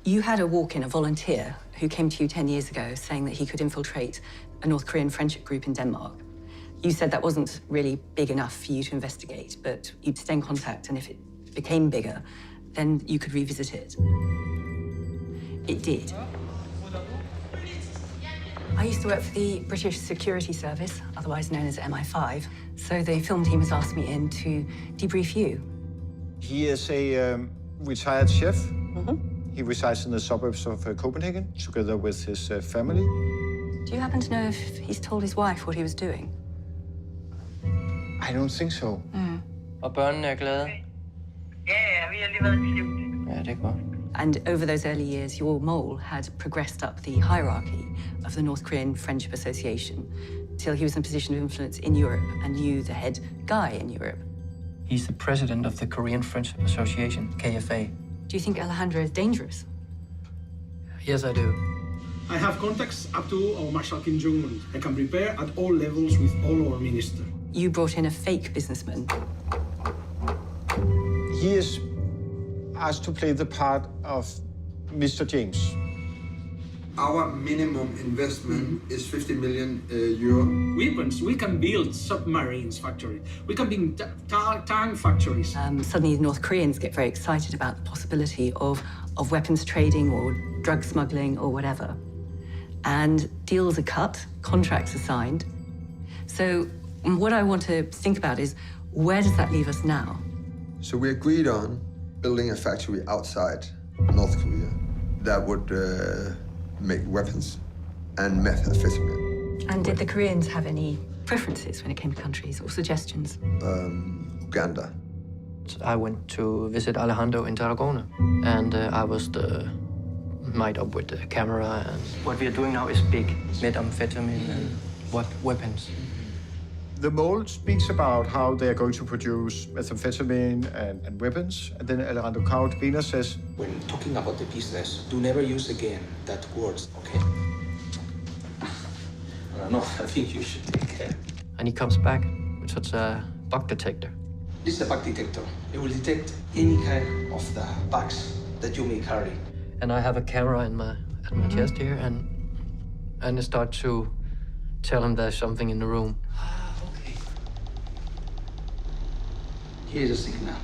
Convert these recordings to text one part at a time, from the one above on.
You had a walk-in, a volunteer, who came to you 10 years ago saying that he could infiltrate a North Korean friendship group in Denmark. You said that wasn't really big enough for you to investigate, but you'd stay in contact, and if it became bigger, then you could revisit it. It did. I used to work for the British Security Service, otherwise known as MI5, so the film team has asked me in to debrief you. He is a retired chef. He resides in the suburbs of Copenhagen, together with his family. Do you happen to know if he's told his wife what he was doing? I don't think so. Og børnene er glade? Ja, vi har lige været i flyvning. Ja, det er godt. And over those early years, your mole had progressed up the hierarchy of the North Korean Friendship Association till he was in a position of influence in Europe and you, the head guy in Europe. He's the president of the Korean Friendship Association, KFA. Do you think Alejandro is dangerous? Yes, I do. I have contacts up to our Marshal Kim Jong-un. I can prepare at all levels with all our ministers. You brought in a fake businessman. He is asked to play the part of Mr. James. Our minimum investment is 50 million euro. Weapons, we can build submarines factories. We can build tank factories. Suddenly, the North Koreans get very excited about the possibility of weapons trading or drug smuggling or whatever. And deals are cut, contracts are signed. So what I want to think about is, where does that leave us now? So we agreed on building a factory outside North Korea that would make weapons and methamphetamine. And did the Koreans have any preferences when it came to countries or suggestions? Uganda. I went to visit Alejandro in Tarragona, and I was the mic'd up with the camera. And what we are doing now is big methamphetamine and weapons. The mole speaks about how they are going to produce methamphetamine and weapons, and then Alejandro Bena says, when talking about the business, do never use again that word, okay? No, I think you should take care. And he comes back with such a bug detector. This is a bug detector. It will detect any kind of the bugs that you may carry. And I have a camera at my chest here, and I start to tell him there's something in the room. Okay. Here's a signal.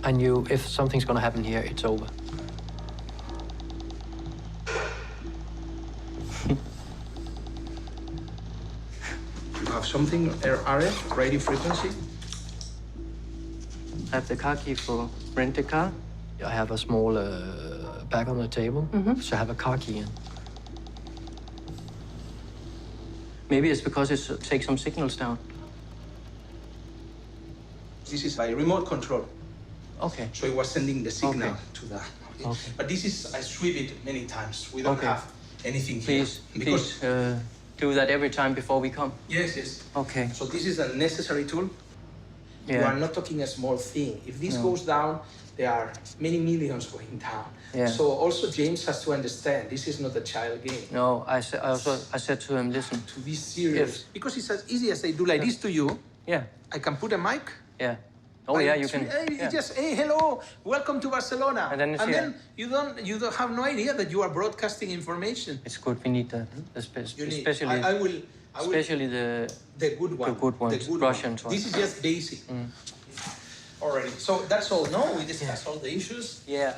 I knew if something's gonna happen here, it's over. You have something, RF, radio frequency? I have the car key for rent a car. I have a small bag on the table, so I have a car key in. Maybe it's because it takes some signals down. This is by remote control. Okay. So it was sending the signal Okay. to the... Okay. But this is, I sweep it many times. We don't Okay. have anything Please, here. please do that every time before we come. Yes, yes. Okay. So this is a necessary tool. You are Yeah. not talking a small thing. If this No. goes down, there are many millions going down. Yeah. So also James has to understand this is not a child game. No, I said to him, listen. To be serious. Yes. Because it's as easy as I do like this to you. Yeah. I can put a mic. Yeah. Oh yeah, you can. Hey, Yeah. just hey, hello, welcome to Barcelona. And then it's here. you don't have no idea that you are broadcasting information. It's good. We need that, You need, especially. Especially the good one. The good ones, Russian ones. This is just basic. Already. So that's all. No, we discussed all the issues. Yeah.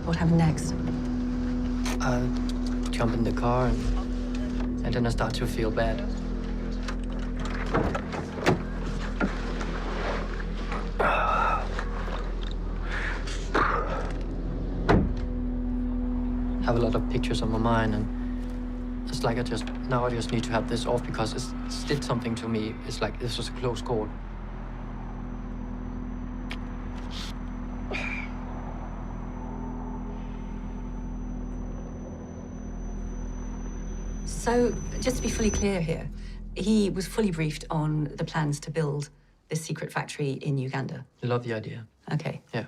What happened next? I jump in the car and then I start to feel bad. Have a lot of pictures on my mind, and it's like I just need to have this off because it did something to me. It's like this was a close call. So, just to be fully clear here, he was fully briefed on the plans to build this secret factory in Uganda. I love the idea. Okay. Yeah.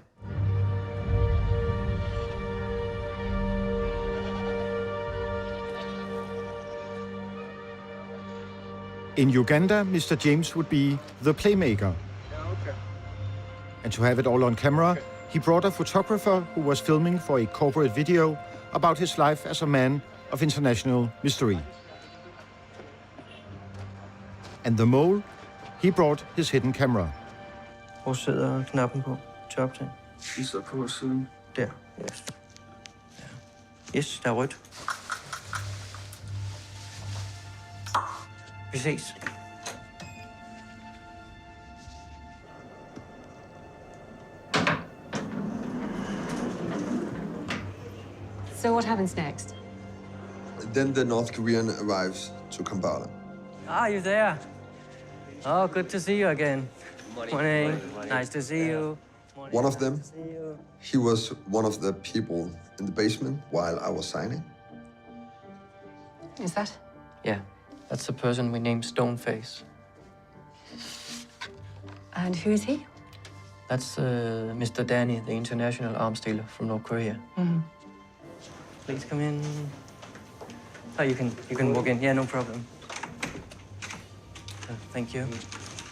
In Uganda, Mr. James would be the playmaker. And to have it all on camera, he brought a photographer who was filming for a corporate video about his life as a man of international mystery. And the mole, he brought his hidden camera. Hvor sidder knappen på til optag? De sidder på siden. Der, yes. Ja. Yes, der er rødt. Vi ses. So what happens next? Then the North Korean arrives to Kampala. Ah, you there? Oh, good to see you again. Morning. Nice to see you. One of them, he was one of the people in the basement while I was signing. Is that? Yeah, that's the person we named Stoneface. And who is he? That's Mr. Danny, the international arms dealer from North Korea. Please come in. Oh, you can walk in. Yeah, no problem. Thank you.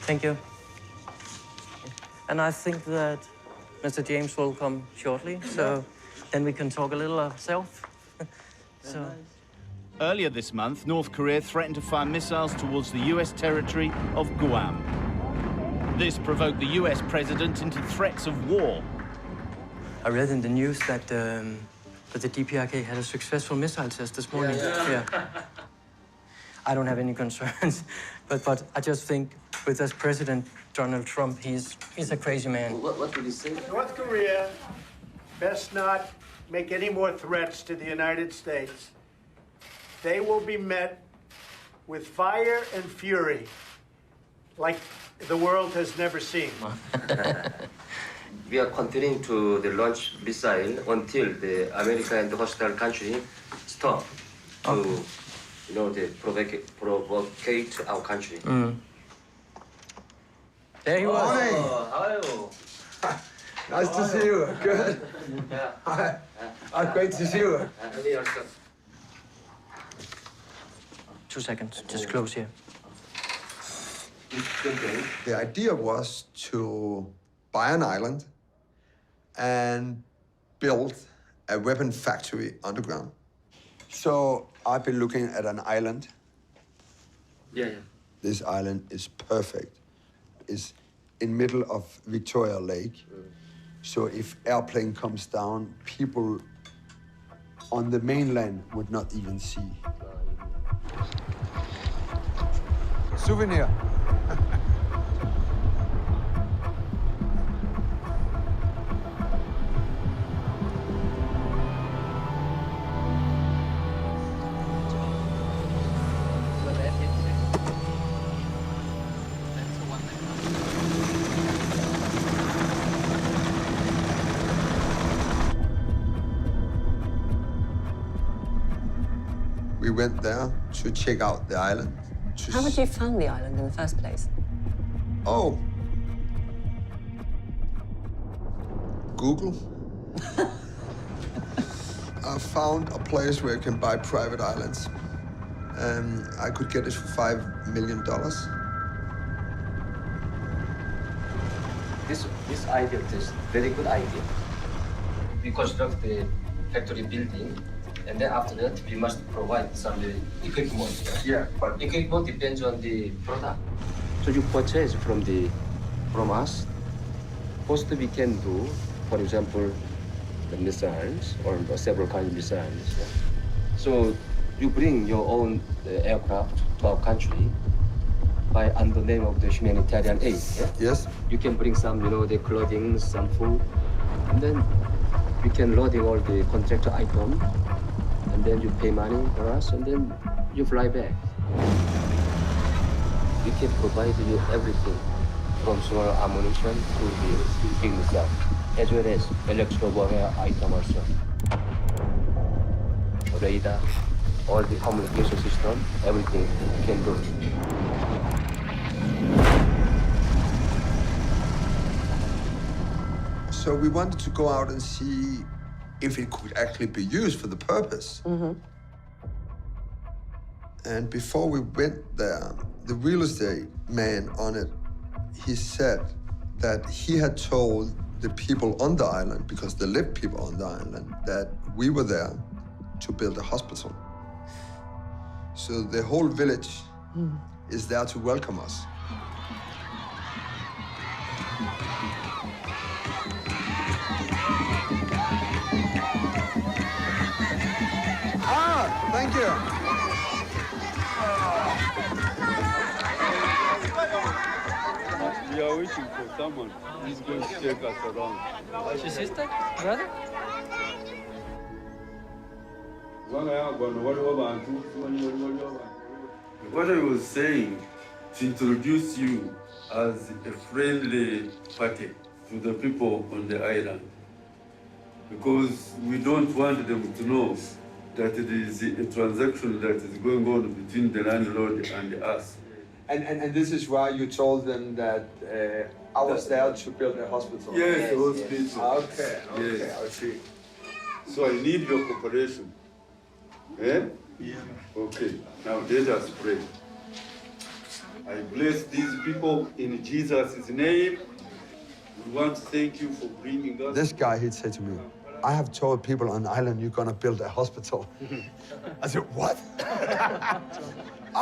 Thank you. And I think that Mr. James will come shortly, so then we can talk a little ourselves. So. Earlier this month, North Korea threatened to fire missiles towards the US territory of Guam. This provoked the US president into threats of war. I read in the news that the DPRK had a successful missile test this morning. Yeah. I don't have any concerns, but I just think with this President Donald Trump, he's a crazy man. What did he say? North Korea best not make any more threats to the United States. They will be met with fire and fury like the world has never seen. We are continuing to launch missile until the America and the hostile country stop to, they provocate our country. There he was. Morning. Oh, how are you? Nice to see you. Good. Yeah. Great to see you. Me also. 2 seconds, just close here. The idea was to buy an island and build a weapon factory underground. So I've been looking at an island. Yeah. This island is perfect. It's in middle of Victoria Lake. So if airplane comes down, people on the mainland would not even see. Souvenir. We went there to check out the island. How had you found the island in the first place? Oh. Google. I found a place where you can buy private islands. And I could get it for $5 million. This idea is very good idea. We construct the factory building, and then after that we must provide some equipment. Yeah, but Equipment depends on the product. So you purchase from us. First we can do, for example, the missiles or several kinds of missiles. Yeah? So you bring your own aircraft to our country by under the name of the humanitarian aid. Yeah? yes, You can bring some, the clothing, some food, and then we can loading all the contractor item, and then you pay money for us, and then you fly back. We can provide you everything, from small ammunition to the big missile, as well as electro warfare item also. Radar, all the communication system, everything we can do. so we wanted to go out and see if it could actually be used for the purpose. And before we went there, the real estate man on it, he said that he had told the people on the island, because there lived people on the island, that we were there to build a hospital. So the whole village is there to welcome us. Ah, thank you. We are waiting for someone. He's going to take us around. Your sister? Brother? What I was saying, to introduce you as a friendly party to the people on the island. Because we don't want them to know that it is a transaction that is going on between the landlord and us. And this is why you told them that I was there to build a hospital? Yes, hospital. Okay, Yes. I see. So I need your cooperation. Eh? Yeah. Okay, now let us pray. I bless these people in Jesus' name. We want to thank you for bringing us. This guy, he'd say to me, I have told people on the island you're gonna build a hospital. I said, what? I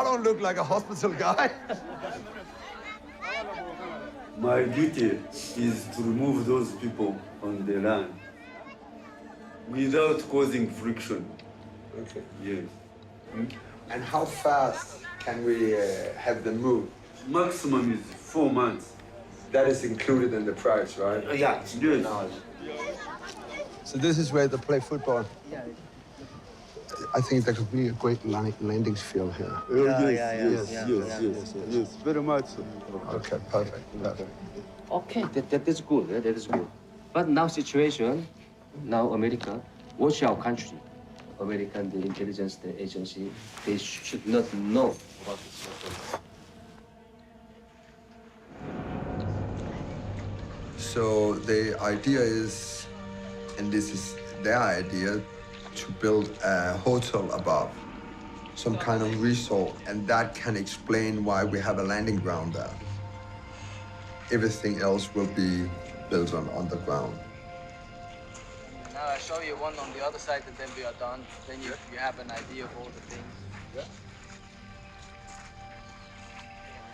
don't look like a hospital guy. My duty is to remove those people on the land without causing friction. Okay. Yes. And how fast can we have them move? Maximum is 4 months. That is included in the price, right? Yeah, yes. So this is where they play football. I think there could be a great landing field here. Yes, very much so. Okay, perfect. Okay, that is good. That is good. But now situation, now America, watch our country. American, the intelligence the agency, they should not know about this. So the idea is, and this is their idea, to build a hotel above, some kind of resort, and that can explain why we have a landing ground there. Everything else will be built on underground. Now I show you one on the other side, and then we are done. Then you have an idea of all the things.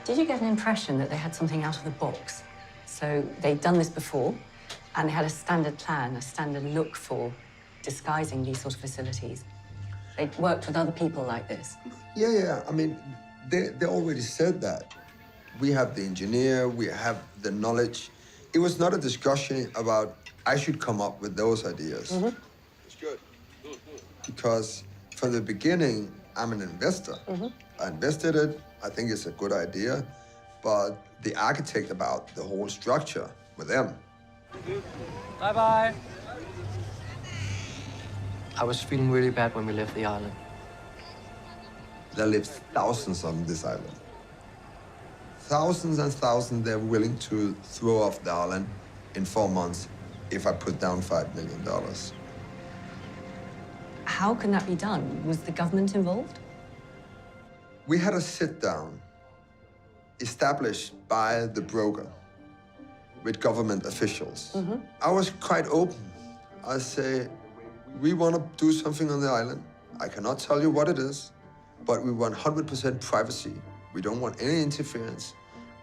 Did you get an impression that they had something out of the box? So they'd done this before, and they had a standard plan, a standard look for disguising these sort of facilities. They'd worked with other people like this. Yeah. I mean, they already said that. We have the engineer, we have the knowledge. It was not a discussion about I should come up with those ideas. It's good. Because from the beginning, I'm an investor. I invested it. I think it's a good idea. But the architect about the whole structure with them. Bye-bye. I was feeling really bad when we left the island. There live thousands on this island. Thousands and thousands they're willing to throw off the island in 4 months if I put down $5 million. How can that be done? Was the government involved? We had a sit-down established by the broker with government officials. I was quite open. I say, we want to do something on the island. I cannot tell you what it is, but we want 100% privacy. We don't want any interference.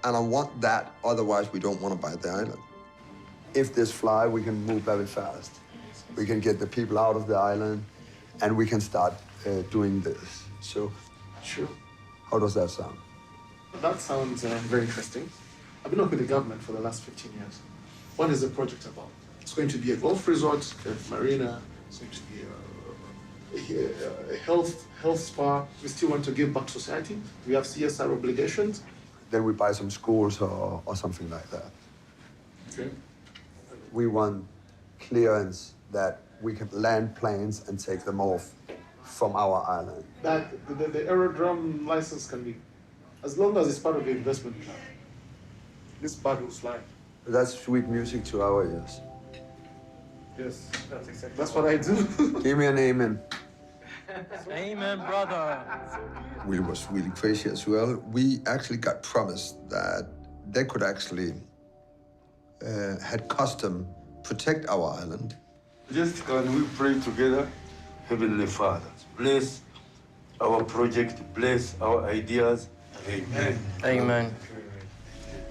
And I want that, otherwise we don't want to buy the island. If this fly, we can move very fast. We can get the people out of the island, and we can start doing this. So, Sure. how does that sound? That sounds very interesting. I've been working with the government for the last 15 years. What is the project about? It's going to be a golf resort, a marina. It's going to be a health spa. We still want to give back to society. We have CSR obligations. Then we buy some schools or something like that. Okay. We want clearance that we can land planes and take them off from our island. That the aerodrome license can be, as long as it's part of the investment plan. This bird will fly. That's sweet music to our ears. Yes, that's what I do. Give me an amen. Amen, brother. It was really crazy as well. We actually got promised that they could actually had custom protect our island. Just can we pray together? Heavenly Father, bless our project, bless our ideas. Amen. Amen.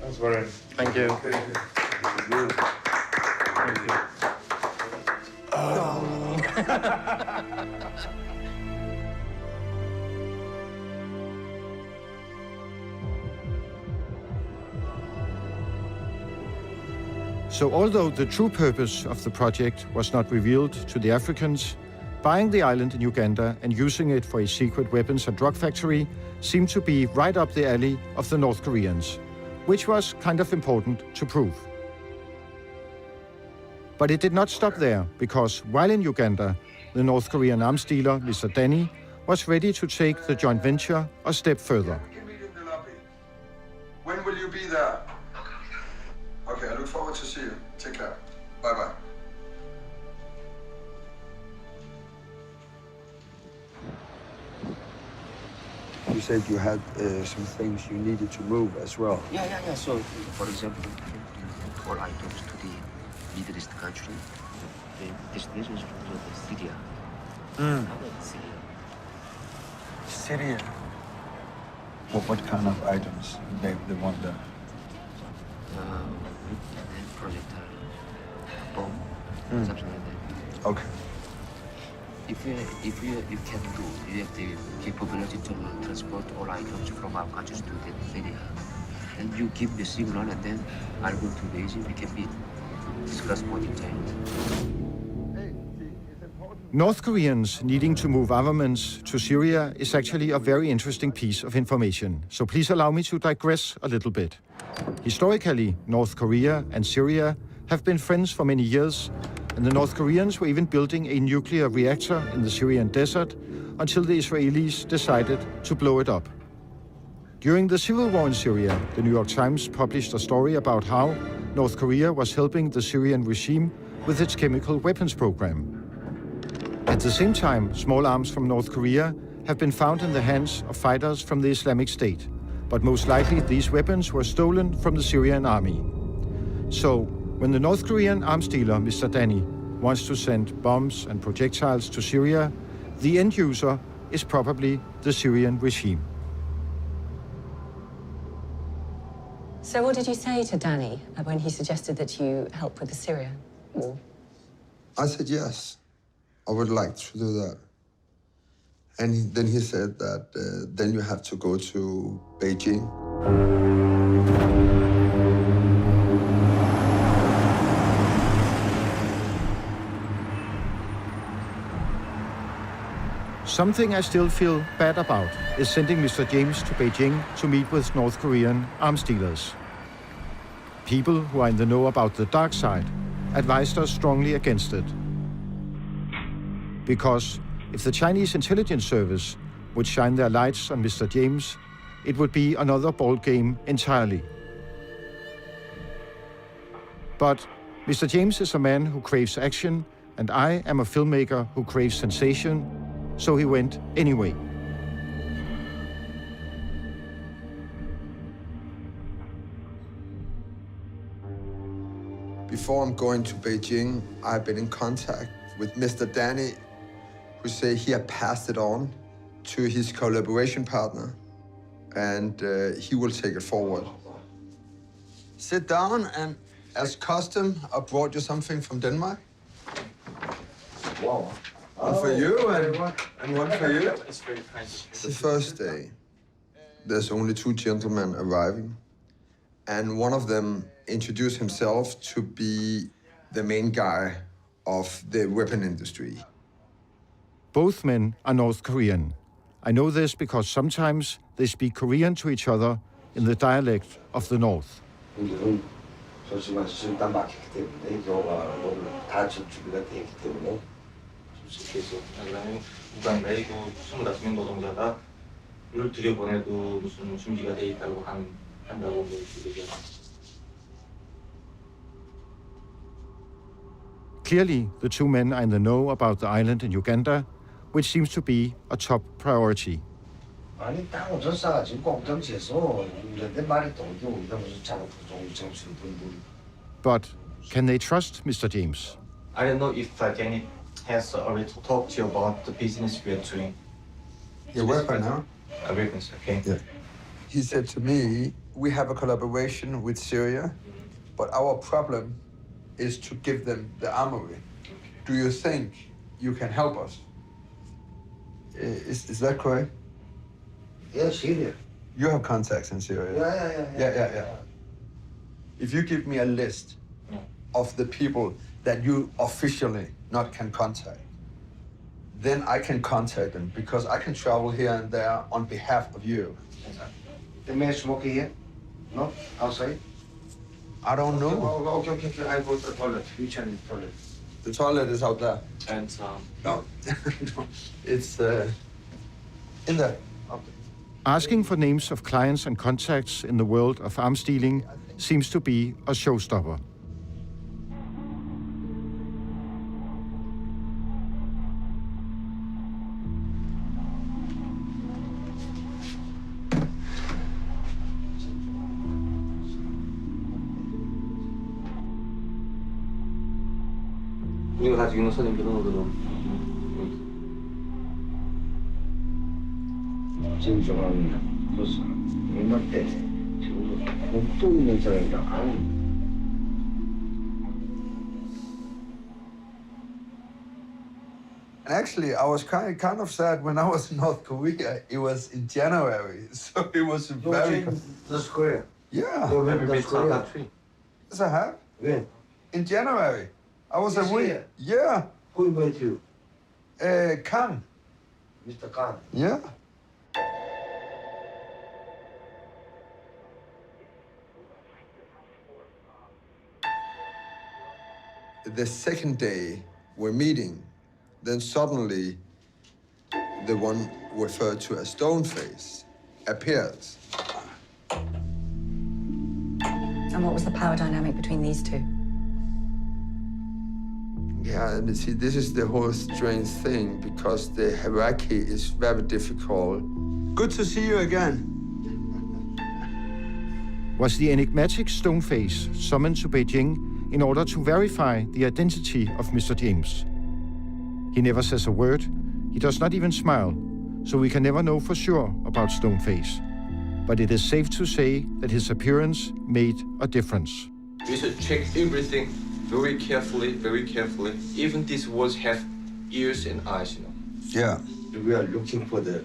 That's very. Thank you. Amen. Thank you. So although the true purpose of the project was not revealed to the Africans, buying the island in Uganda and using it for a secret weapons and drug factory seemed to be right up the alley of the North Koreans, which was kind of important to prove. But it did not stop there, because while in Uganda, the North Korean arms dealer, Mr. Danny, was ready to take the joint venture a step further. When will you be there? Okay, I look forward to see you. Take care. Bye-bye. You said you had some things you needed to move as well. Yeah. So, for example, all items to the Middle East country, the destination is from Syria. How about Syria? Syria. Well, what kind of items they want there? Projectile, bomb, something like that. Okay. If you can do, you have the capability to transport all items from our countries to the Syria. And you give the signal, and then I'll go to Beijing. We can discuss more details. North Koreans needing to move armaments to Syria is actually a very interesting piece of information, so please allow me to digress a little bit. Historically, North Korea and Syria have been friends for many years, and the North Koreans were even building a nuclear reactor in the Syrian desert until the Israelis decided to blow it up. During the civil war in Syria, the New York Times published a story about how North Korea was helping the Syrian regime with its chemical weapons program. At the same time, small arms from North Korea have been found in the hands of fighters from the Islamic State, but most likely these weapons were stolen from the Syrian army. So, when the North Korean arms dealer, Mr. Danny, wants to send bombs and projectiles to Syria, the end user is probably the Syrian regime. So what did you say to Danny when he suggested that you help with the Syria war? I said yes. I would like to do that. And then he said that then you have to go to Beijing. Something I still feel bad about is sending Mr. James to Beijing to meet with North Korean arms dealers. People who are in the know about the dark side advised us strongly against it. Because if the Chinese intelligence service would shine their lights on Mr. James, it would be another ball game entirely. But Mr. James is a man who craves action and I am a filmmaker who craves sensation, so he went anyway. Before I'm going to Beijing, I've been in contact with Mr. Danny, who said he had passed it on to his collaboration partner, and he will take it forward. Sit down, and as custom, I brought you something from Denmark. Wow. One for you and one for you. It's very kind. It's the first day. There's only 2 gentlemen arriving, and one of them introduced himself to be the main guy of the weapon industry. Both men are North Korean. I know this because sometimes they speak Korean to each other in the dialect of the North. 오늘은 솔직히 수단 막혔기 때문에 이거가 오늘 다 준비가 돼 있기 때문에 솔직히 그다음에 우리가 매이고 25명 노동자가 이를 들여보내도 무슨 준비가 돼 있다고 한다고 얘기하죠. Clearly, the 2 men are in the know about the island in Uganda, which seems to be a top priority. 아니 땅 조사가 지금 공정지에서 내 말이 또 우리가 무슨 작업 정치 But can they trust Mr. James? I don't know if Danny has already talked to you about the business we are doing. Your weapon, huh? Weapons, okay. Yeah. He said to me, we have a collaboration with Syria, but our problem is to give them the armory. Do you think you can help us? Is that correct? Yeah, Syria. You have contacts in Syria. Yeah. If you give me a list of the people that you officially not can contact, then I can contact them because I can travel here and there on behalf of you. The man smoking here? No? Outside? I don't know. Okay. I go to the toilet. Which one is the toilet? The toilet is out there. And No, it's in there. Okay. Asking for names of clients and contacts in the world of arms dealing seems to be a showstopper. 우리가 가지고 있는 선임들은 오늘은 지금 정황입니다. 그래서 얼마 때 지금 복도 있는 사람이다. And actually, I was kind of sad when I was in North Korea. It was in January, so it was very. North Korea. Yeah. North Korea. Yes, I have. When? In January. I was This away. year? Yeah. Who invited you? Khan. Mr. Khan. Yeah. The second day we're meeting, then suddenly the one referred to as Stoneface appears. And what was the power dynamic between these 2? Yeah, and see, this is the whole strange thing because the hierarchy is very difficult. Good to see you again. Was the enigmatic Stoneface summoned to Beijing in order to verify the identity of Mr. James? He never says a word, he does not even smile, so we can never know for sure about Stoneface. But it is safe to say that his appearance made a difference. We should check everything very carefully. Even these words have ears and eyes, Yeah. We are looking for the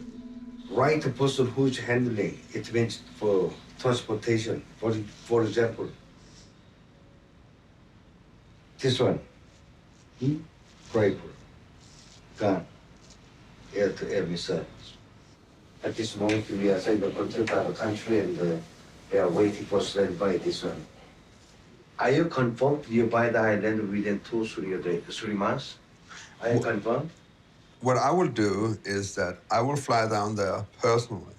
right person who's handling it means for transportation. For example, this one, rifle, gun, air-to-air missiles. At this moment, we are cyber control the country and they are waiting for standby this one. Are you confirmed you buy the island within 3 months? Are you confirmed? What I will do is that I will fly down there personally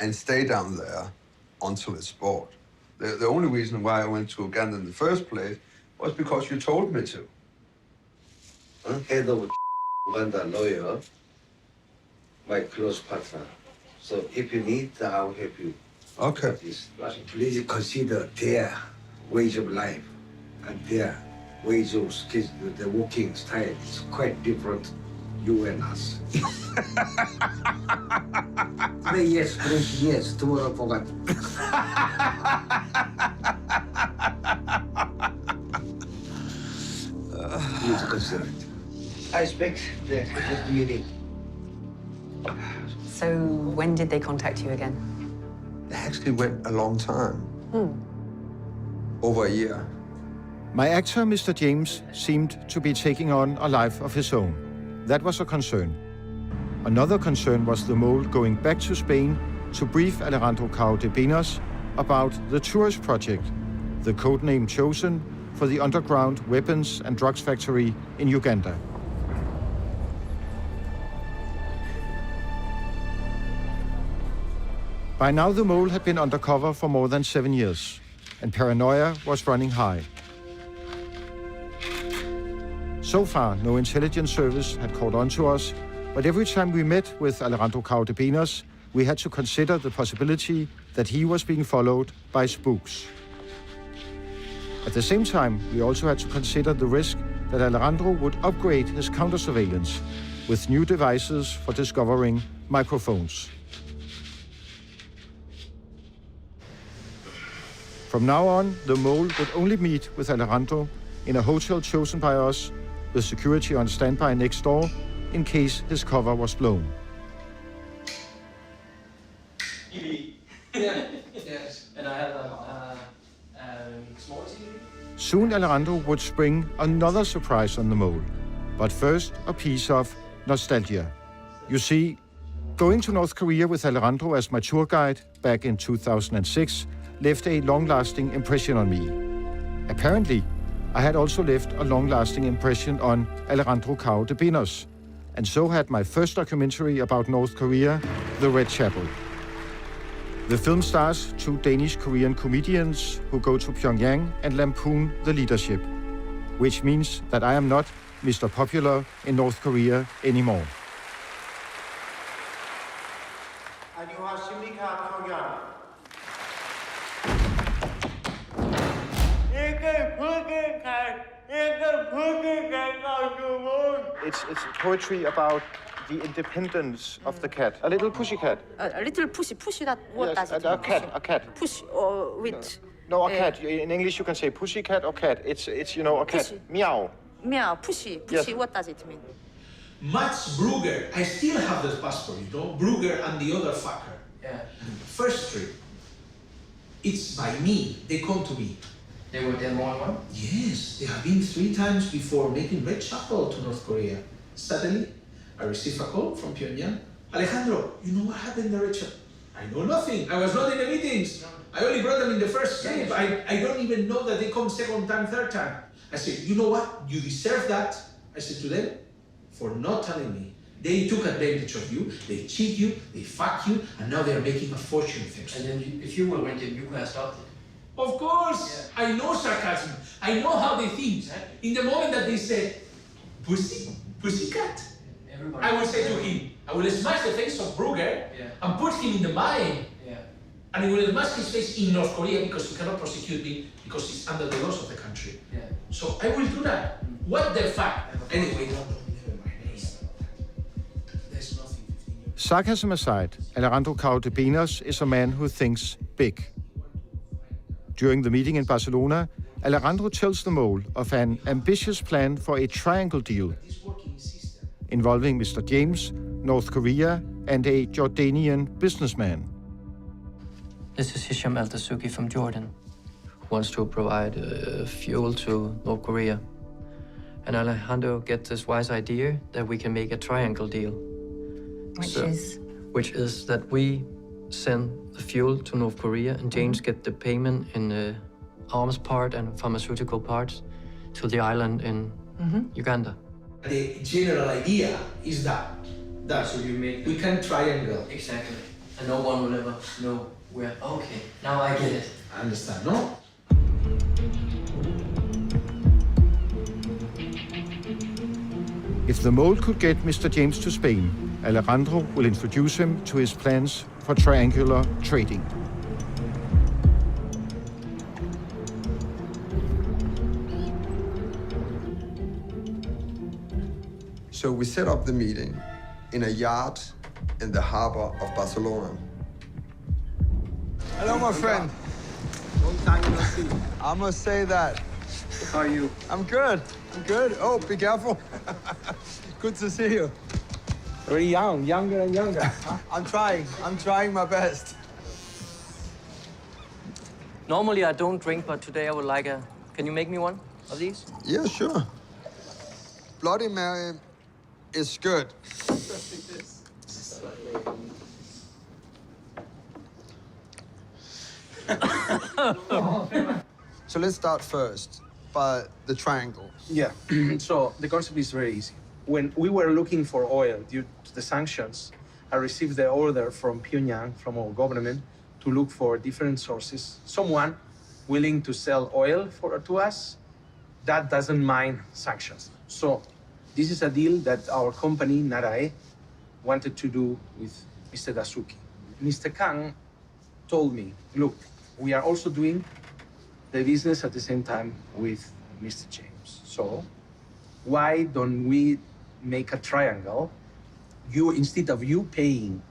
and stay down there until it's bought. The only reason why I went to Uganda in the first place was because you told me to. head of Uganda lawyer, my close partner. So if you need, I'll help you. Okay. Please consider their ways of life and their ways of the working style is quite different, you and us. Today, yes, drinking, yes, tomorrow, forgot. Please consider it. I expect the meeting. So when did they contact you again? It actually went a long time. Over a year. My actor, Mr. James, seemed to be taking on a life of his own. That was a concern. Another concern was the mole going back to Spain to brief Alejandro Cao de Benas about the tourist project, the code name chosen for the underground weapons and drugs factory in Uganda. By now the mole had been undercover for more than 7 years, and paranoia was running high. So far, no intelligence service had caught on to us, but every time we met with Alejandro Cao de Benas, we had to consider the possibility that he was being followed by spooks. At the same time, we also had to consider the risk that Alejandro would upgrade his counter-surveillance with new devices for discovering microphones. From now on, the mole would only meet with Alejandro in a hotel chosen by us, with security on standby next door in case his cover was blown. Yes, and I have a small TV. Soon Alejandro would spring another surprise on the mole, but first a piece of nostalgia. You see, going to North Korea with Alejandro as my tour guide back in 2006 left a long-lasting impression on me. Apparently, I had also left a long-lasting impression on Alejandro Cao de Benas, and so had my first documentary about North Korea, The Red Chapel. The film stars 2 Danish-Korean comedians who go to Pyongyang and lampoon the leadership, which means that I am not Mr. Popular in North Korea anymore. It's poetry about the independence of the cat. A little pussy cat. A little pussy. Pussy, that what Yes, does it a mean? cat. A cat. Pussy or with... No, a cat. In English you can say pussy cat or cat. It's you know, a cat. Pussy. Meow. Meow, pussy. Pussy, Yes. what does it mean? Max Brugger, I still have the passport, you know, Brugger and the other fucker. Yeah. First trip, it's by me, they come to me. They were there more than one? Yes, they have been 3 times before making Red Chapel to North Korea. Suddenly, I received a call from Pyongyang. Alejandro, you know what happened in the Red Chapel? I know nothing, I was not in the meetings. I only brought them in the first trip. I don't even know that they come second time, third time. I said, you know what, you deserve that. I said to them, for not telling me. They took advantage of you, they cheat you, they fuck you, and now they're making a fortune thanks to you. And then if you were rented, you could have stopped it. Of course, yeah. I know sarcasm. I know how they think. In the moment that they say, pussycat, I will say to him, I will smash the face of Brugger and put him in the mine. And I will smash his face in North Korea because he cannot prosecute me because it's under the laws of the country. So I will do that. What the fuck? Anyway, never mind. There's nothing. Sarcasm aside, Alejandro Cao de Benas is a man who thinks big. During the meeting in Barcelona, Alejandro tells the mole of an ambitious plan for a triangle deal involving Mr. James, North Korea, and a Jordanian businessman. This is Hisham Al-Tasuki from Jordan, who wants to provide fuel to North Korea. And Alejandro gets this wise idea that we can make a triangle deal. Which is that we send the fuel to North Korea and James get the payment in the arms part and pharmaceutical parts to the island in Uganda. The general idea is that So you make we can triangle. Exactly. And no one will ever know where. Okay, now I get it. I understand, no? If the mole could get Mr. James to Spain, Alejandro will introduce him to his plans for triangular trading. So we set up the meeting in a yard in the harbor of Barcelona. Hello, my friend. Long time no see. I must say that. How are you? I'm good. I'm good. Oh, be careful. Good to see you. Very young, younger and younger. I'm trying my best. Normally I don't drink, but today I would like a... Can you make me one of these? Yeah, sure. Bloody Mary is good. So let's start first by the triangle. Yeah, so the concept is very easy. When we were looking for oil due to the sanctions, I received the order from Pyongyang, from our government, to look for different sources. Someone willing to sell oil to us that doesn't mind sanctions. So this is a deal that our company, Narae, wanted to do with Mr. Dasuki. Mr. Kang told me, look, we are also doing the business at the same time with Mr. James. So why don't we make a triangle? Instead of you paying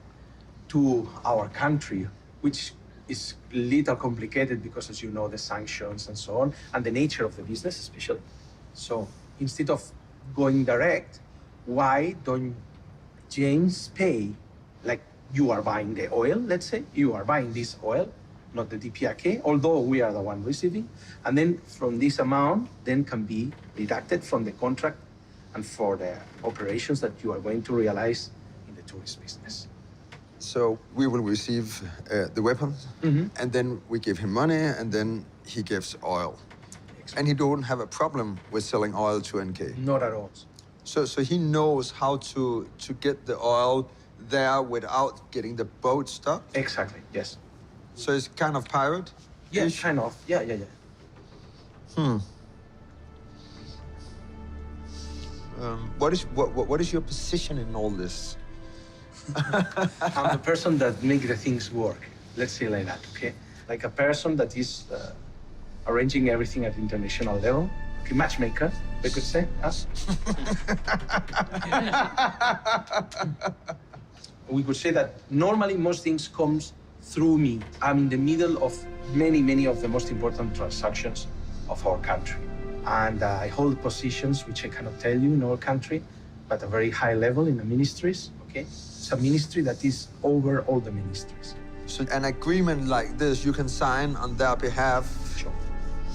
to our country, which is a little complicated because, as you know, the sanctions and so on, and the nature of the business especially. So instead of going direct, why don't James pay, like you are buying the oil, let's say, you are buying this oil, not the DPRK, although we are the one receiving, and then from this amount, then can be deducted from the contract and for the operations that you are going to realize in the tourist business. So we will receive the weapons, and then we give him money, and then he gives oil. And he don't have a problem with selling oil to NK? Not at all. So he knows how to get the oil there without getting the boat stuck? Exactly, yes. So it's kind of pirate? Yeah, kind of. Yeah. What is your position in all this? I'm the person that makes the things work. Let's say like that, okay? Like a person that is arranging everything at international level. Okay, matchmaker, we could say, us. We could say that normally most things comes through me. I'm in the middle of many of the most important transactions of our country. And I hold positions which I cannot tell you in our country, but a very high level in the ministries, okay? It's a ministry that is over all the ministries. So an agreement like this you can sign on their behalf? Sure,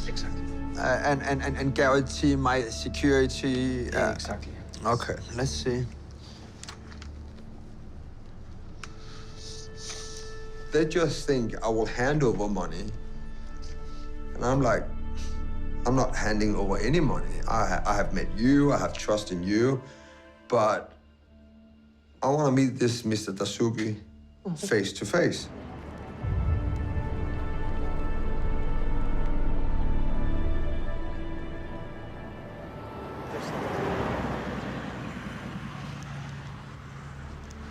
exactly. And guarantee my security? Exactly. Okay, let's see. They just think I will hand over money. And I'm like, I'm not handing over any money. I have met you, I have trust in you, but I want to meet this Mr. Dasuki face to face.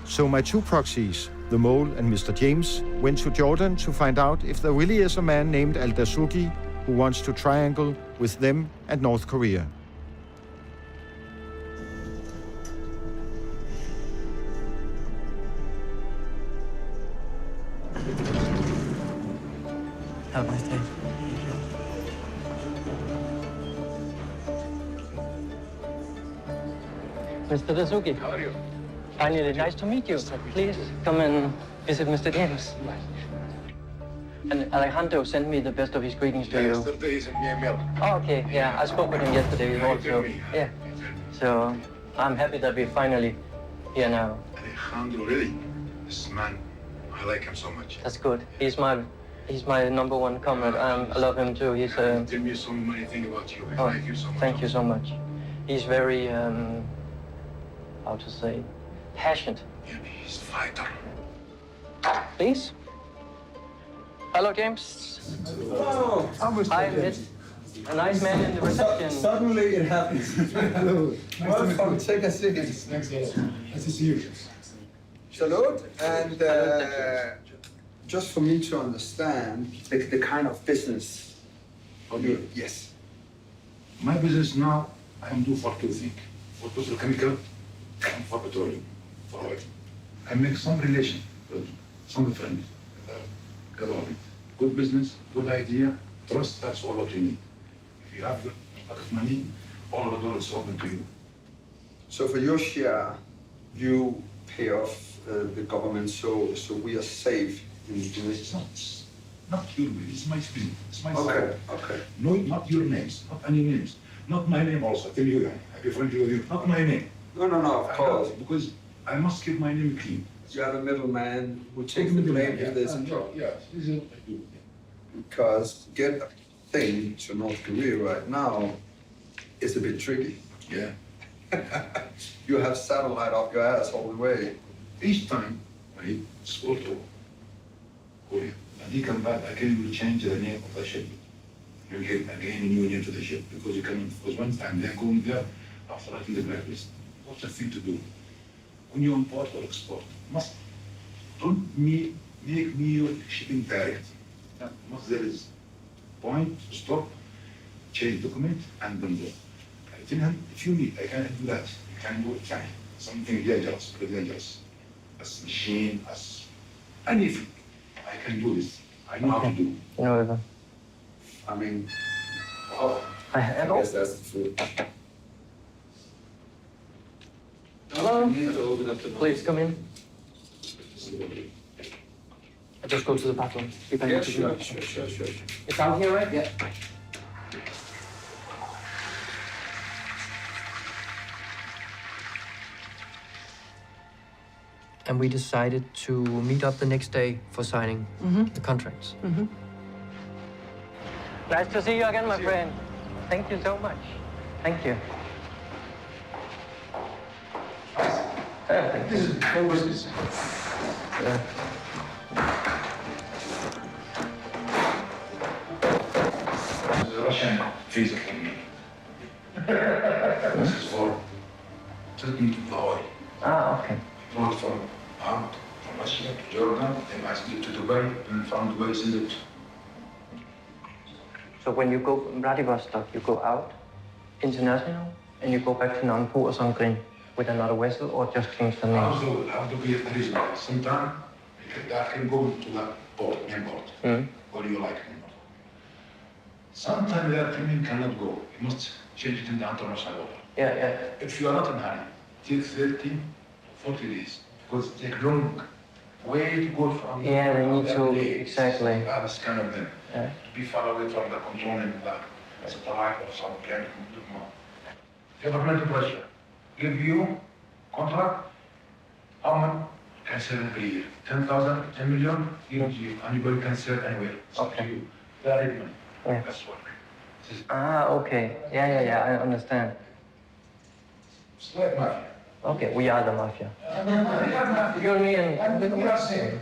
So my two proxies, the mole and Mr. James, went to Jordan to find out if there really is a man named Al Dasuki who wants to triangle with them and North Korea. Have a nice day. Mr. Dasuki. How are you? Finally, nice to meet you. Please come and visit Mr. James. And Alejandro sent me the best of his greetings to you. Yesterday he sent me a mail. Oh, okay. Yeah, I spoke with him yesterday also. Yeah. So I'm happy that we're finally here now. Alejandro, really? This man, I like him so much. That's good. He's my number one comrade. I love him too. He's Tell me so many things about you. I like you so much. Thank you so much. He's very how to say, passionate. Yeah, he's a fighter. Please. Hello, James. Oh, Hi, Mitch. A nice man in the reception. Suddenly it happens. Hello. Welcome, take a seat. Nice to see you. Salute, and just for me to understand the kind of business. Yes. My business now, I am do for two things. For petrochemical and for petroleum, for oil. I make some relation with some friends. Government. Good business, good idea, trust, that's all what you need. If you have a lot of money, all the doors open to you. So for your share, you pay off the government, so we are safe in this. Not your way, it's my business, it's my Okay, side. okay. No, not your names, not any names. Not my name also, I tell you, I be friendly with you, not my name. No, of course. Because I must keep my name clean. You are the middleman who takes the blame in this. Yeah, this is what I do. Because get a thing to North Korea right now is a bit tricky. Yeah. You have satellite up your ass all the way. Each time I spoke to Korea, and he come back, again will change the name of the ship. You get again a new name to the ship, because you cannot, because one time they're going there after writing the blacklist. What's the thing to do? When you import or export, don't make me your shipping direct. Must there is point, stop, change document, and then go. I tell him, if you need, I can do that. You can do it, fine. Something dangerous, very dangerous. As machine, as anything. I can do this. I know how to do. No, I mean, I guess that's the food. Hello? Please come in. I just go to the bathroom. Yeah, sure. It's out here, right? Yeah. And we decided to meet up the next day for signing the contracts. Nice to see you again, my friend. Thank you so much. Thank you. This is my business. This is a Russian visa for me. This is for treatment of the oil. Ah, okay. Not from Russia to Jordan, then I send it to Dubai, and from Dubai send it. So when you go from Vladivostok, you go out international and you go back to Nampo or something with another vessel, or just change the name? Also, have to be a reason. Sometimes that can go to the port, main port, or you like main port. Sometimes that thing cannot go. You must change it in the international water. Yeah. If you are not in hurry, take 30, 40 days, because it takes long way to go from. Yeah, they need to, place. exactly. That's kind of them. Yeah. To be far away from the component like supply or some plant. Government of Russia give you contract, how much can sell per year? 10,000, 10 million, gives you, anybody can sell anywhere. It's up to you. They are ready money. Yeah. That's what. Ah, okay. Yeah, I understand. It's like mafia. Okay, we are the mafia. You and me and We are same.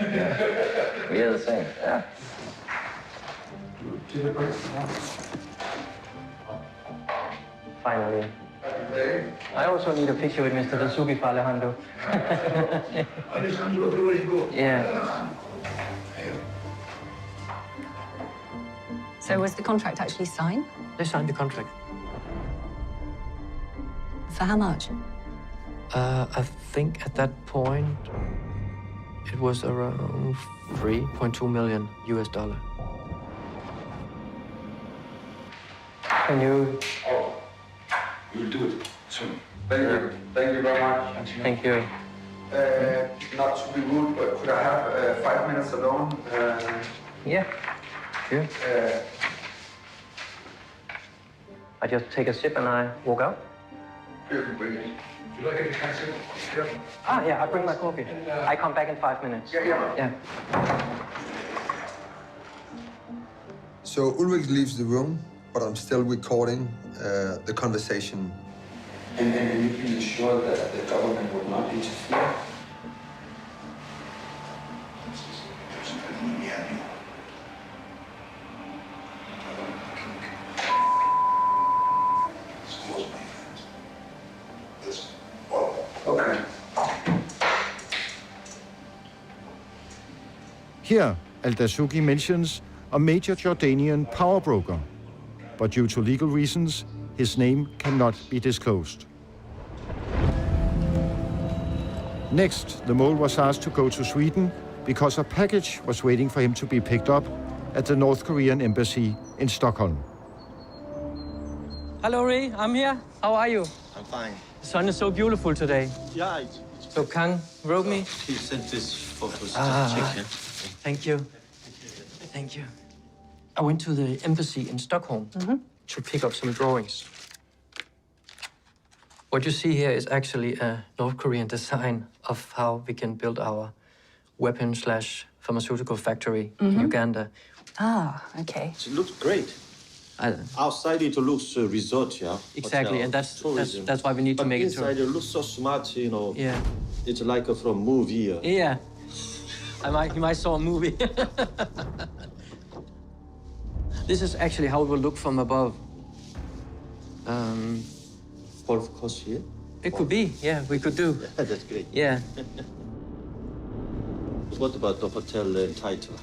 we are the same, yeah. Finally. I also need a picture with Mr. Dasuki for Alejandro. Alejandro, everywhere you go. Yeah. So was the contract actually signed? They signed the contract. For how much? I think at that point it was around 3.2 million US dollar. Can you? We'll do it soon. Thank you. Thank you very much. Thank you. Not to be rude, but could I have 5 minutes alone? Yeah. Sure. I just take a sip and I walk out. You like it, can sit? Yeah. Ah, yeah, I bring my coffee. I come back in 5 minutes. Yeah. So Ulrich leaves the room, but I'm still recording the conversation. And you can ensure that the government will not interfere? Here, Al-Dasuki mentions a major Jordanian power broker, but due to legal reasons, his name cannot be disclosed. Next, the mole was asked to go to Sweden because a package was waiting for him to be picked up at the North Korean embassy in Stockholm. Hello, Ray. I'm here. How are you? I'm fine. The sun is so beautiful today. Yeah, So Kang wrote me. he sent this photos. Ah. Check it. Thank you. Thank you. I went to the embassy in Stockholm to pick up some drawings. What you see here is actually a North Korean design of how we can build our weapon/pharmaceutical factory in Uganda. Ah, okay. It looks great. Outside it looks resort, yeah. Exactly, hotel, and tourism. that's why we need to make it inside it looks so smart, you know. Yeah. It's like from movie. Yeah. You might saw a movie. This is actually how it will look from above. Golf course here? It could be, yeah, we could do. Yeah, that's great. Yeah. What about the hotel title?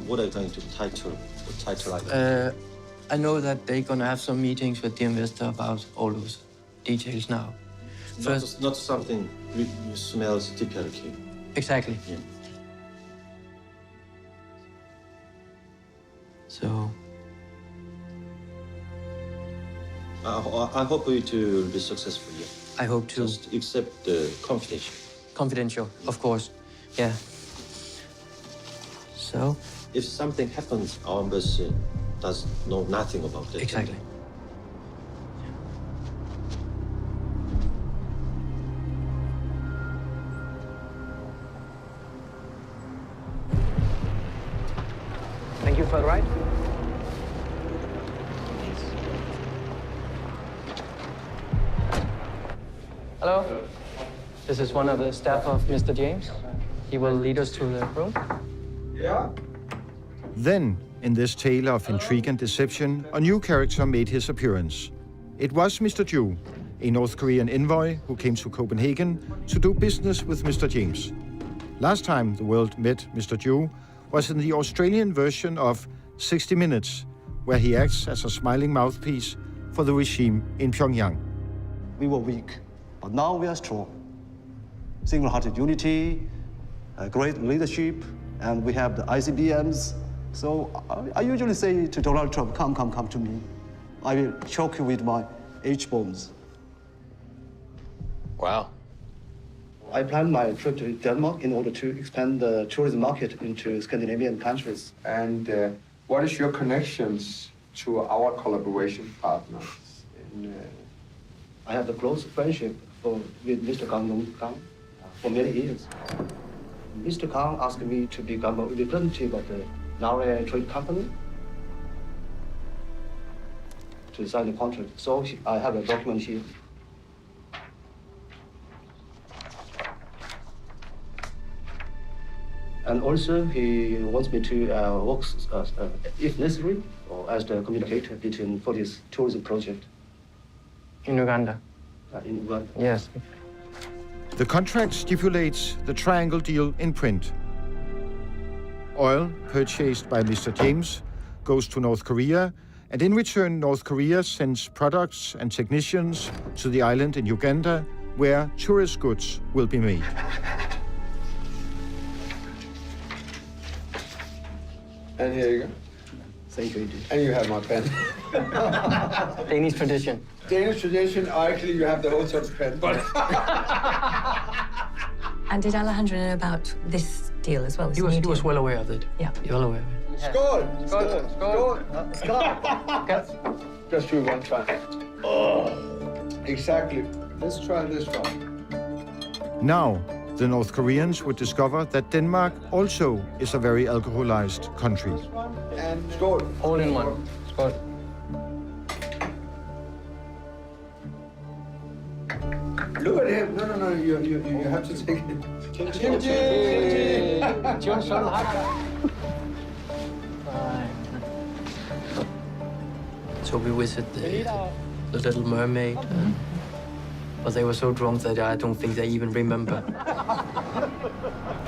What are you going to title the title like? I know that they're gonna have some meetings with the investor about all those details now. Not something smells typically. Exactly. Yeah. So. I hope it will be successful. Yeah. I hope to. Just accept the confidential. Confidential, of course. Yeah. So. If something happens, our embassy does know nothing about it. Exactly. Thank you for the ride. Hello. This is one of the staff of Mr. James. He will lead us to the room. Yeah. Then, in this tale of intrigue and deception, a new character made his appearance. It was Mr. Ju, a North Korean envoy who came to Copenhagen to do business with Mr. James. Last time the world met Mr. Ju was in the Australian version of 60 Minutes, where he acts as a smiling mouthpiece for the regime in Pyongyang. We were weak, but now we are strong. Single-hearted unity, great leadership, and we have the ICBMs. So I usually say to Donald Trump, come to me. I will choke you with my H-bombs. Wow. I planned my trip to Denmark in order to expand the tourism market into Scandinavian countries. And what is your connections to our collaboration partners? I have a close friendship with Mr. Kang for many years. Mr. Kang asked me to become a representative of the Norway Trade Company to sign the contract. So I have a document here. And also, he wants me to work, if necessary, or as the communicator for this tourism project. In Uganda. In Uganda. Yes. The contract stipulates the triangle deal in print. Oil purchased by Mr. James goes to North Korea, and in return, North Korea sends products and technicians to the island in Uganda, where tourist goods will be made. And here you go. Thank you. And you have my pen. Danish tradition. Danish tradition, actually you have the hotel's pen. And did Alejandro know about this deal as well? He was well aware of it. Yeah. Well aware of it. Skål! Skål! Just do one try. Oh, exactly. Let's try this one. Now, the North Koreans would discover that Denmark also is a very alcoholized country. And skål. All in one. Skål. Look at him. No. You have to take it. Kimchi! So we visit the Little Mermaid. But they were so drunk that I don't think they even remember.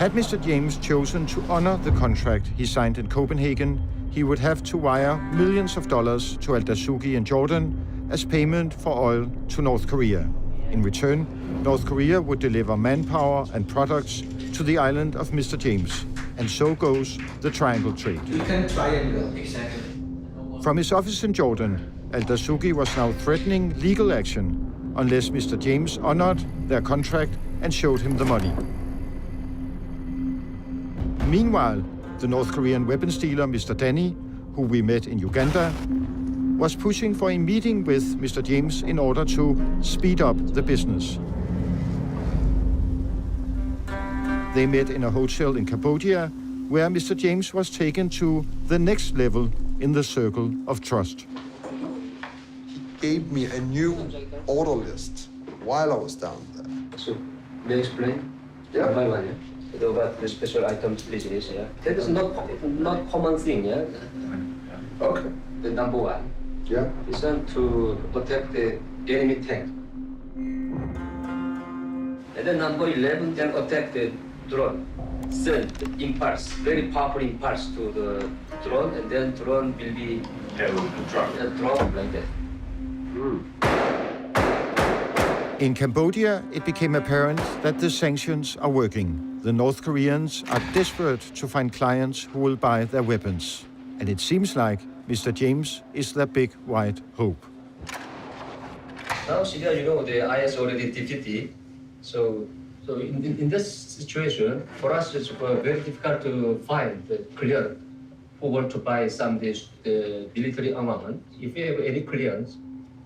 Had Mr. James chosen to honor the contract he signed in Copenhagen, he would have to wire millions of dollars to Al-Dasuki in Jordan as payment for oil to North Korea. In return, North Korea would deliver manpower and products to the island of Mr. James. And so goes the triangle trade. You can triangle. Exactly. From his office in Jordan, Al-Dasuki was now threatening legal action unless Mr. James honored their contract and showed him the money. Meanwhile, the North Korean weapons dealer Mr. Danny, who we met in Uganda, was pushing for a meeting with Mr. James in order to speed up the business. They met in a hotel in Cambodia, where Mr. James was taken to the next level in the circle of trust. He gave me a new order list while I was down there. So, may I explain? Yeah. One by one, yeah? About the special items business, yeah? That is not common thing, yeah? Okay. The number one. Yeah. Is to protect the enemy tank. And then number 11, then attack the drone. Send the impulse, very powerful impulse to the drone, and then drone will be drop like that. In Cambodia, it became apparent that the sanctions are working. The North Koreans are desperate to find clients who will buy their weapons. And it seems like Mr. James is their big white hope. Now Syria, you know, the IS already defeated. So in this situation, for us it's very difficult to find the client who want to buy some of this military armament. If you have any clients,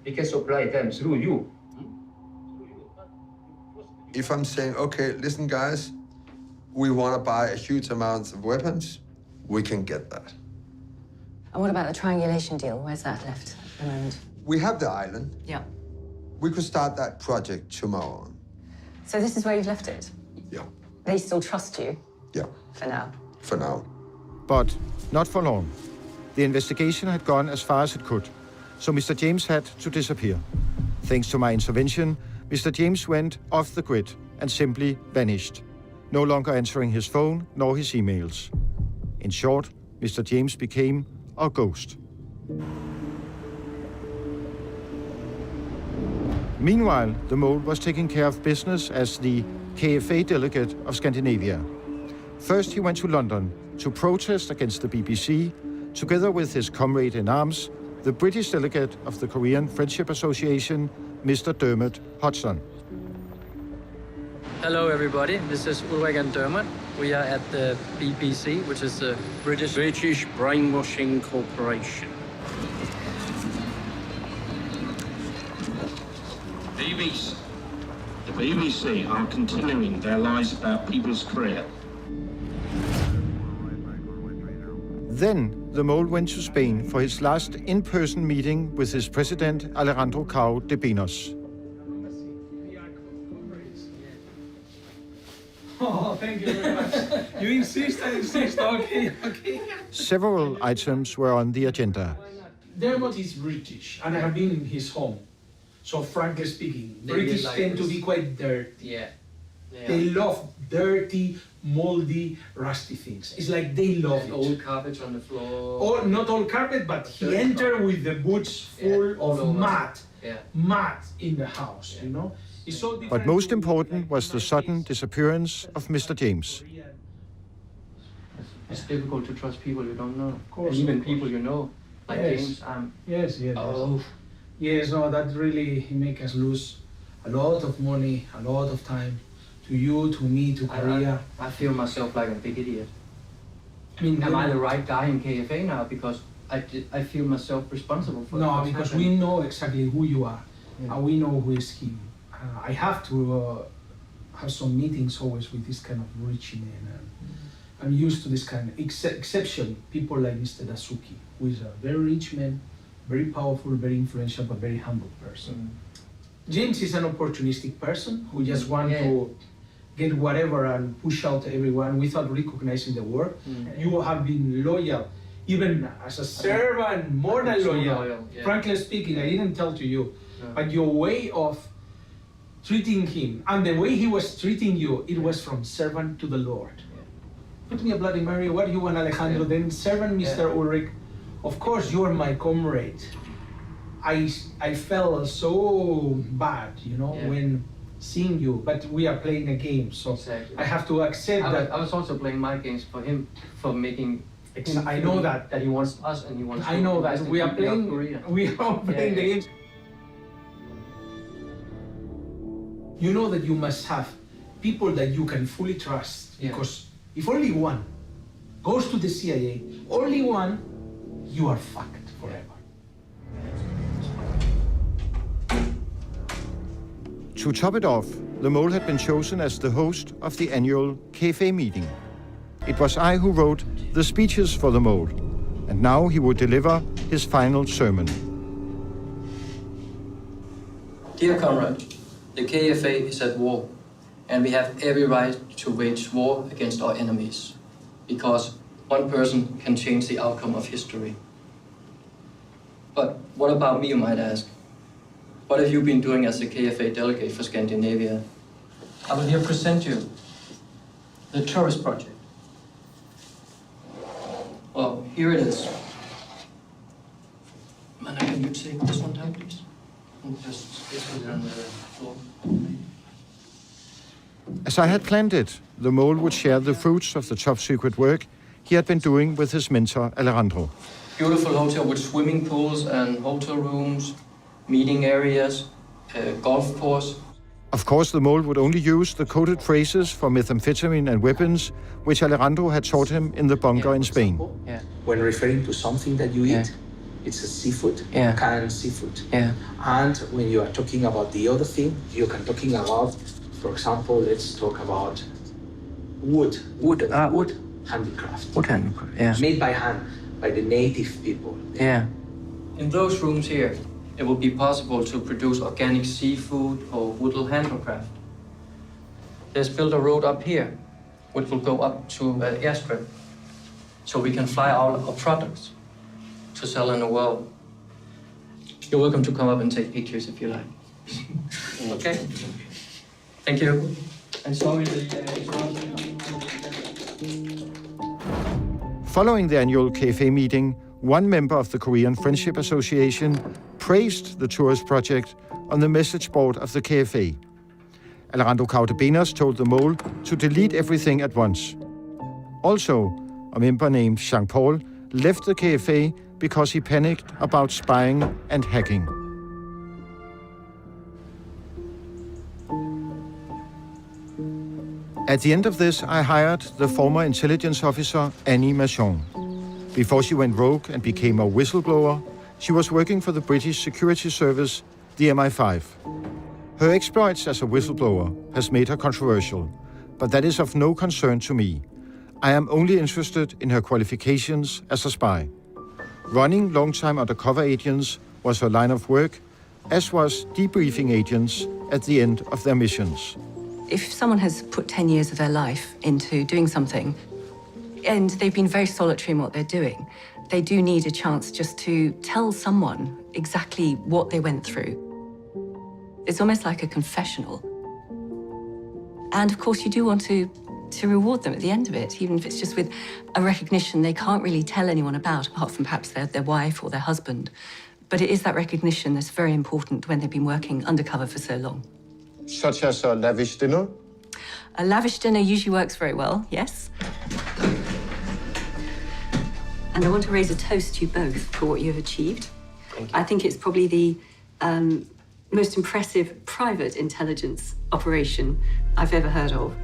we can supply them through you. If I'm saying, okay, listen guys, we want to buy a huge amount of weapons, we can get that. And what about the triangulation deal? Where's that left at the moment? We have the island. Yeah. We could start that project tomorrow. So this is where you've left it? Yeah. They still trust you? Yeah. For now? For now. But not for long. The investigation had gone as far as it could, so Mr. James had to disappear. Thanks to my intervention, Mr. James went off the grid and simply vanished, no longer answering his phone nor his emails. In short, Mr. James became a ghost. Meanwhile, the mole was taking care of business as the KFA delegate of Scandinavia. First, he went to London to protest against the BBC, together with his comrade in arms, the British delegate of the Korean Friendship Association, Mr. Dermot Hodgson. Hello, everybody. This is Ulrich and Dermot. We are at the BBC, which is the British Brainwashing Corporation. BBC. The BBC are continuing their lies about people's career. Then, the mole went to Spain for his last in-person meeting with his president, Alejandro Cao de Pinos. Oh, thank you very much. You insist, I insist. Okay. Several items were on the agenda. Dermot is British, and I have been in his home. So frankly speaking, British tend to be quite dirty. Yeah. They love dirty, moldy, rusty things. It's like they love it. Old carpets on the floor. Or not all carpet, but he entered with the boots full of mud. Mud in the house, you know? It's so different. But most important was the sudden disappearance of Mr. James. It's difficult to trust people you don't know. Of course. And even people you know. Like Yes. James. Yes. Oh. Yes, no, that really make us lose a lot of money, a lot of time. To you, to me, to Korea. I feel myself like a big idiot. I mean, am I the right guy in KFA now? Because I feel myself responsible for No, what's because happening. we know exactly who you are, and we know who is him. I have to have some meetings always with this kind of rich men. I'm used to this kind of exception. People like Mr. Dasuki, who is a very rich man, very powerful, very influential, but very humble person. James is an opportunistic person who just wants to get whatever and push out everyone without recognizing the work. You have been loyal, even as a servant, more than So loyal. loyal, yeah. Frankly speaking, I didn't tell to you, but your way of treating him and the way he was treating you, it was from servant to the Lord. put me a Bloody Mary, what do you want, Alejandro? Then Servant Mr. Ulrich, of course you're my comrade. I felt so bad, when seeing you, but we are playing a game, so exactly. I have to accept that. I was also playing my games for him, for making. I know that he wants us and he wants. I know that we are playing. We are playing the games. You know that you must have people that you can fully trust, because if only one goes to the CIA, only one, you are fucked forever. To top it off, the mole had been chosen as the host of the annual KFA meeting. It was I who wrote the speeches for the mole, and now he would deliver his final sermon. Dear comrade, the KFA is at war, and we have every right to wage war against our enemies, because one person can change the outcome of history. But what about me, you might ask? What have you been doing as the KFA delegate for Scandinavia? I will here present you the tourist project. Well, here it is. Anna, can you take this one down, please? And just put it on the floor. As I had planned it, the mole would share the fruits of the top-secret work he had been doing with his mentor, Alejandro. Beautiful hotel with swimming pools and hotel rooms, meeting areas, golf course. Of course, the mole would only use the coded phrases for methamphetamine and weapons, which Alejandro had taught him in the bunker in Spain. When referring to something that you eat, it's a seafood, canned seafood. And when you are talking about the other thing, you can talking about, for example, let's talk about wood. Wood. Handicraft. Wood handicraft, Made by hand, by the native people. In those rooms here, it will be possible to produce organic seafood or woodland handicraft. There's built a road up here, which will go up to an airstrip, so we can fly all our products to sell in the world. You're welcome to come up and take pictures if you like. Okay? Thank you. And sorry Following the annual KFA meeting, one member of the Korean Friendship Association praised the tourist project on the message board of the KFA. Alejandro Cautebenas told the mole to delete everything at once. Also, a member named Jean-Paul left the KFA because he panicked about spying and hacking. At the end of this, I hired the former intelligence officer, Annie Machon. Before she went rogue and became a whistleblower, she was working for the British security service, the MI5. Her exploits as a whistleblower has made her controversial, but that is of no concern to me. I am only interested in her qualifications as a spy. Running long-time undercover agents was her line of work, as was debriefing agents at the end of their missions. If someone has put 10 years of their life into doing something, and they've been very solitary in what they're doing, they do need a chance just to tell someone exactly what they went through. It's almost like a confessional. And of course, you do want to reward them at the end of it, even if it's just with a recognition they can't really tell anyone about, apart from perhaps their wife or their husband. But it is that recognition that's very important when they've been working undercover for so long. Such as a lavish dinner? A lavish dinner usually works very well, yes. And I want to raise a toast to you both for what you have achieved. I think it's probably the most impressive private intelligence operation I've ever heard of.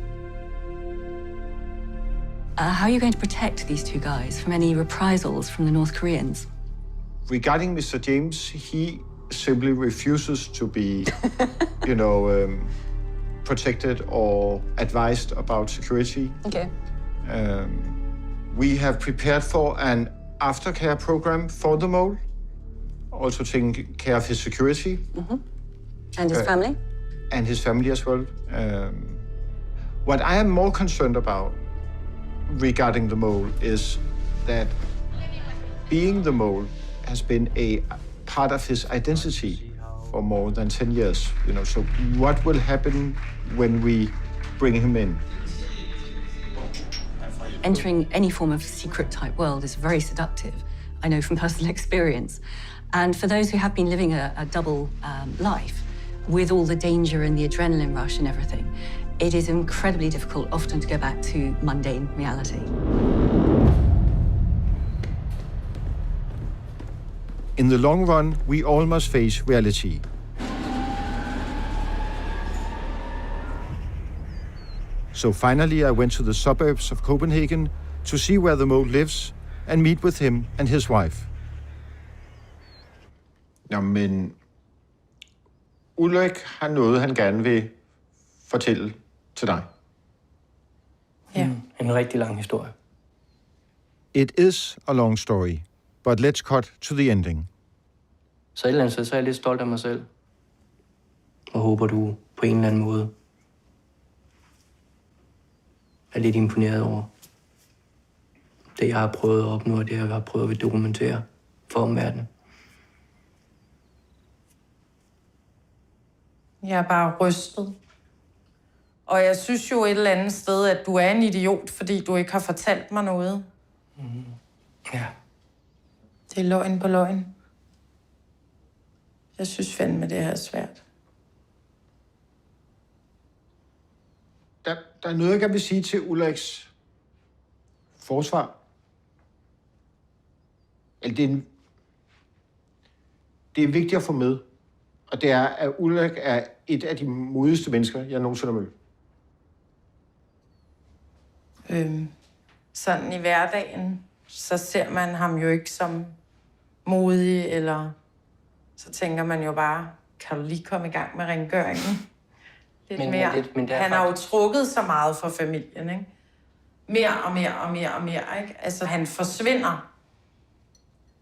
How are you going to protect these two guys from any reprisals from the North Koreans? Regarding Mr. James, he simply refuses to be, protected or advised about security. Okay. We have prepared for an aftercare program for the mole, also taking care of his security. Mm-hmm. And his family? And his family as well. What I am more concerned about regarding the mole is that being the mole has been a part of his identity for more than 10 years. So what will happen when we bring him in? Entering any form of secret-type world is very seductive, I know from personal experience. And for those who have been living a double life, with all the danger and the adrenaline rush and everything, it is incredibly difficult often to go back to mundane reality. In the long run, we all must face reality. So finally, I went to the suburbs of Copenhagen to see where the mole lives and meet with him and his wife. Nå, men Ulrik har noget, han gerne vil fortælle til dig. Ja. En rigtig lang historie. It is a long story, but let's cut to the ending. Så et eller andet sted, så er jeg lidt stolt af mig selv. Og håber, du på en eller anden måde er lidt imponeret over det, jeg har prøvet at opnå, og det, jeg har prøvet at dokumentere for omverdenen. Jeg er bare rystet. Og jeg synes jo et eller andet sted, at du er en idiot, fordi du ikke har fortalt mig noget. Ja. Det er løgn på løgn. Jeg synes fandme, det her er svært. Der er noget, jeg gerne vil sige til Ulriks forsvar. Eller det er vigtigt at få med. Og det er, at Ulrik er et af de modigste mennesker, jeg nogensinde har mødt. Sådan i hverdagen, så ser man ham jo ikke som modig, eller så tænker man jo bare, kan du lige komme i gang med rengøringen? Men han har jo trukket så meget for familien, ikke? Mere og mere og mere og mere, ikke? Altså, han forsvinder.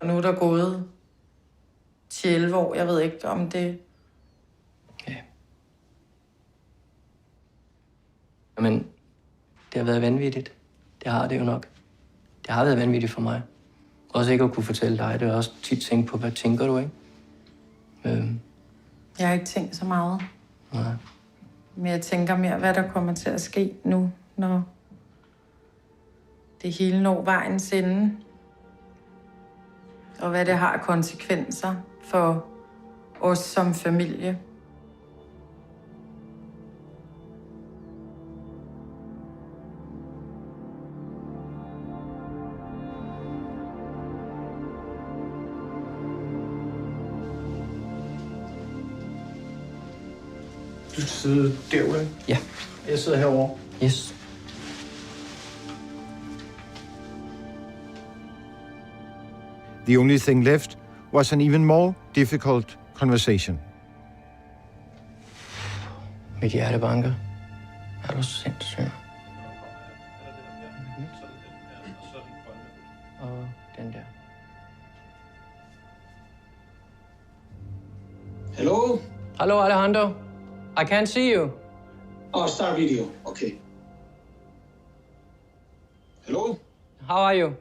Og nu er der gået 11 år. Jeg ved ikke, om det... Ja. Men det har været vanvittigt. Det har det jo nok. Det har været vanvittigt for mig. Også ikke at kunne fortælle dig. Det er også tit tænkt på, hvad tænker du, ikke? Jeg har ikke tænkt så meget. Nej. Men jeg tænker mere, hvad der kommer til at ske nu, når det hele når vejens ende. Og hvad det har af konsekvenser for os som familie. Du skal sidde derude. Ja. Jeg sidder herovre. Yes. The only thing left was an even more difficult conversation. Mit hjerte banker. Er du sindssyg? Og den der. Hello? Hello, Alejandro. I can't see you. Oh, start video. Okay. Hello? How are you?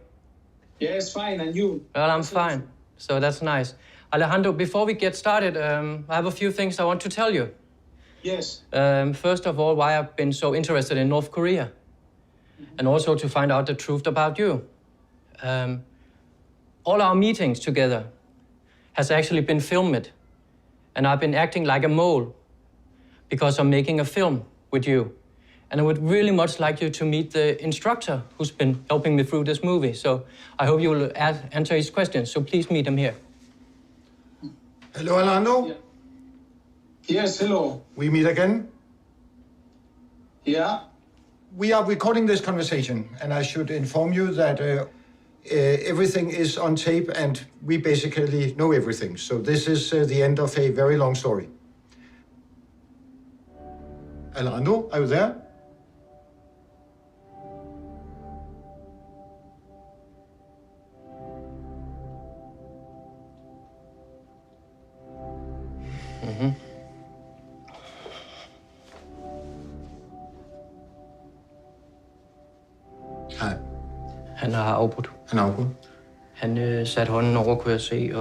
Yes, fine. And you? Well, I'm fine. So that's nice. Alejandro, before we get started, I have a few things I want to tell you. Yes. First of all, why I've been so interested in North Korea. And also to find out the truth about you. All our meetings together has actually been filmed. And I've been acting like a mole because I'm making a film with you. And I would really much like you to meet the instructor who's been helping me through this movie. So I hope you will answer his questions. So please meet him here. Hello, Alejandro. Yeah. Yes, hello. We meet again. Yeah. We are recording this conversation, and I should inform you that everything is on tape, and we basically know everything. So this is the end of a very long story. Alejandro, are you there? Mm-hmm. Hej. Han har afbrudt. Han har afbrudt? Han satte hånden over, kunne jeg se,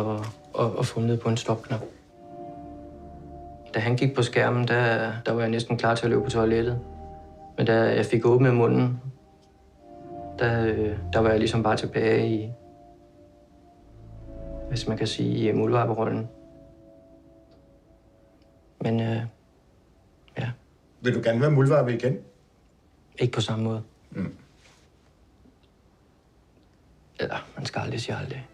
og fumlede på en stopknap. Da han gik på skærmen, der var jeg næsten klar til at løbe på toilettet. Men da jeg fik åbnet munden, der var jeg ligesom bare tilbage i, hvis man kan sige, i muldvarperollen. Men ja. Vil du gerne være muldvarpe igen? Ikke på samme måde. Eller, man skal aldrig sige aldrig.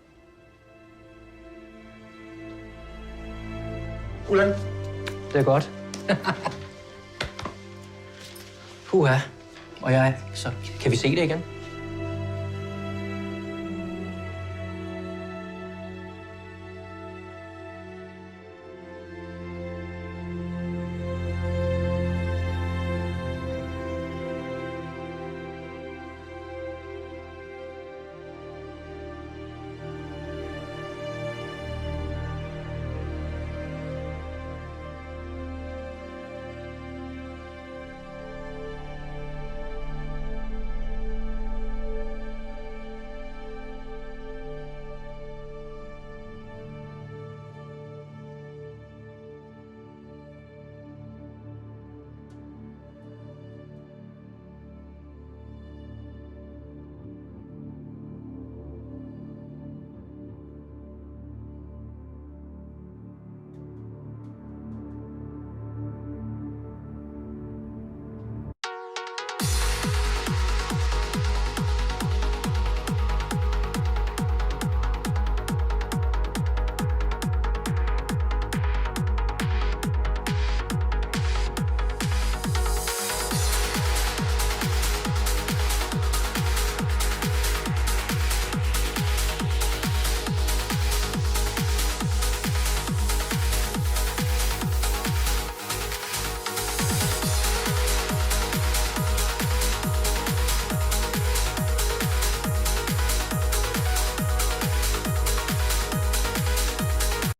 Ulan. Det er godt. Puha. Og jeg, så kan vi se det igen?